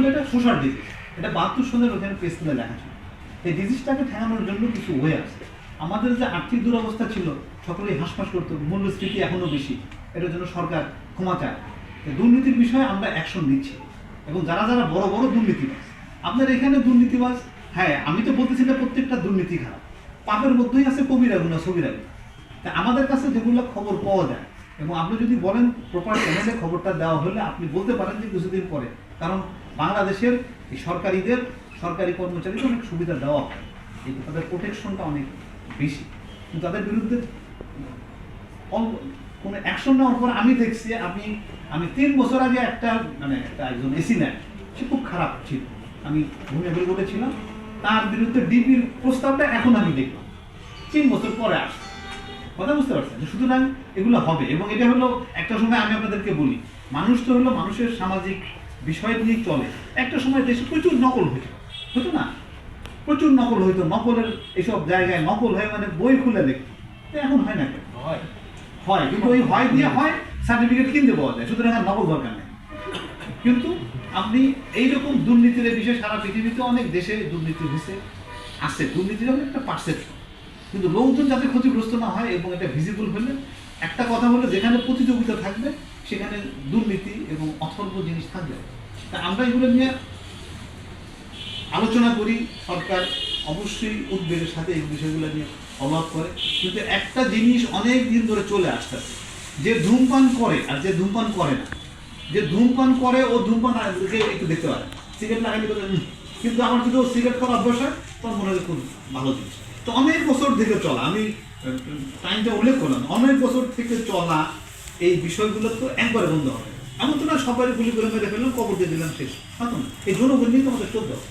হলো এটা social disease, এটা 72 সনের ওখানে প্রেসক্রিপ্টে লেখা ছিল। এই ডিজিজটাকে ঠেকানোর জন্য কিছু ওয়ে আছে। আমাদের যে আর্থিক দুরবস্থা ছিল, সকলেই হাসপাস করতো, মূল্যস্ফীতি এখনো বেশি, এটার জন্য সরকার ক্ষমা চায়। দুর্নীতির বিষয়ে আমরা অ্যাকশন নিচ্ছি, এবং যারা যারা বড় বড় দুর্নীতিবাজ, আপনার এখানে দুর্নীতিবাজ, হ্যাঁ আমি তো বলতেছি না প্রত্যেকটা দুর্নীতি খারাপ, পাপের মধ্যেই আছে কবিরা গুনাহ সগীরা গুনাহ। তা আমাদের কাছে যেগুলো খবর পাওয়া যায়, এবং আপনি যদি বলেন প্রপার চ্যানেলে খবরটা দেওয়া হলে আপনি বলতে পারেন যে কিছুদিন পরে, কারণ বাংলাদেশের এই সরকারিদের, সরকারি কর্মচারীদের অনেক সুবিধা দেওয়া হয়, এই তাদের প্রোটেকশনটা অনেক বেশি, কিন্তু তাদের বিরুদ্ধে কোনো অ্যাকশন নেওয়ার পর আমি দেখছি, আমি 3 বছর আগে একটা একজন এসি নেয়, সে খুব খারাপ ছিল, আমি ভূমি বলেছিলাম, তার বিরুদ্ধে ডিবির প্রস্তাবটা এখন আমি দেখলাম 3 বছর পরে আসছে। কথা বুঝতে পারছেন? সুতরাং এগুলো হবে, এবং এটা হলো একটা সময় আমি আপনাদেরকে বলি, মানুষ তো হলো মানুষের সামাজিক বিষয় নিয়ে চলে। একটা সময় দেশে প্রচুর নকল হতো না, প্রচুর নকল হইতো, নকলের এইসব জায়গায় নকল হয় মানে বই খুলে দেখতো, এখন হয় না কেন? হয়, কিন্তু ওই হয় দিয়ে হয় সার্টিফিকেট কিনতে পাওয়া যায়, সুতরাং আর নকল দরকার নেই। কিন্তু আপনি এইরকম দুর্নীতির বিষয়ে সারা পৃথিবীতে অনেক দেশে দুর্নীতি হয়েছে, আছে, দুর্নীতির একটা পার্সেপশন, কিন্তু লোকজন যাতে ক্ষতিগ্রস্ত না হয় এবং এটা ভিজিবল হলে, একটা কথা হলো যেখানে প্রতিযোগিতা থাকবে সেখানে দুর্নীতি এবং অথর্ব জিনিস থাকবে। তা আমরা এগুলো নিয়ে আলোচনা করি, সরকার অবশ্যই উদ্বেগের সাথে এই বিষয়গুলো নিয়ে অবলম্বন করে, কিন্তু একটা জিনিস অনেক দিন ধরে চলে আসতেছে, যে ধূমপান করে আর যে ধূমপান করে না, যে ধূমপান করে ও ধূমপান একটু দেখতে পারে, সিগারেট লাগাইলে কিন্তু আমার যদি ও সিগারেট করা অভ্যাস হয় তখন মনে হয় খুব ভালো জিনিস। তো অনেক বছর থেকে চলা, আমি টাইমটা উল্লেখ করলাম, অনেক বছর থেকে চলা এই বিষয়গুলো তো একবারে বন্ধ হবে, এমন তো না সবাই গুলি করে মেরে ফেললাম, কবর দিয়ে দিলাম, শেষ, হতো না। এই জনগণ নিয়ে তো আমাদের চলতে হবে।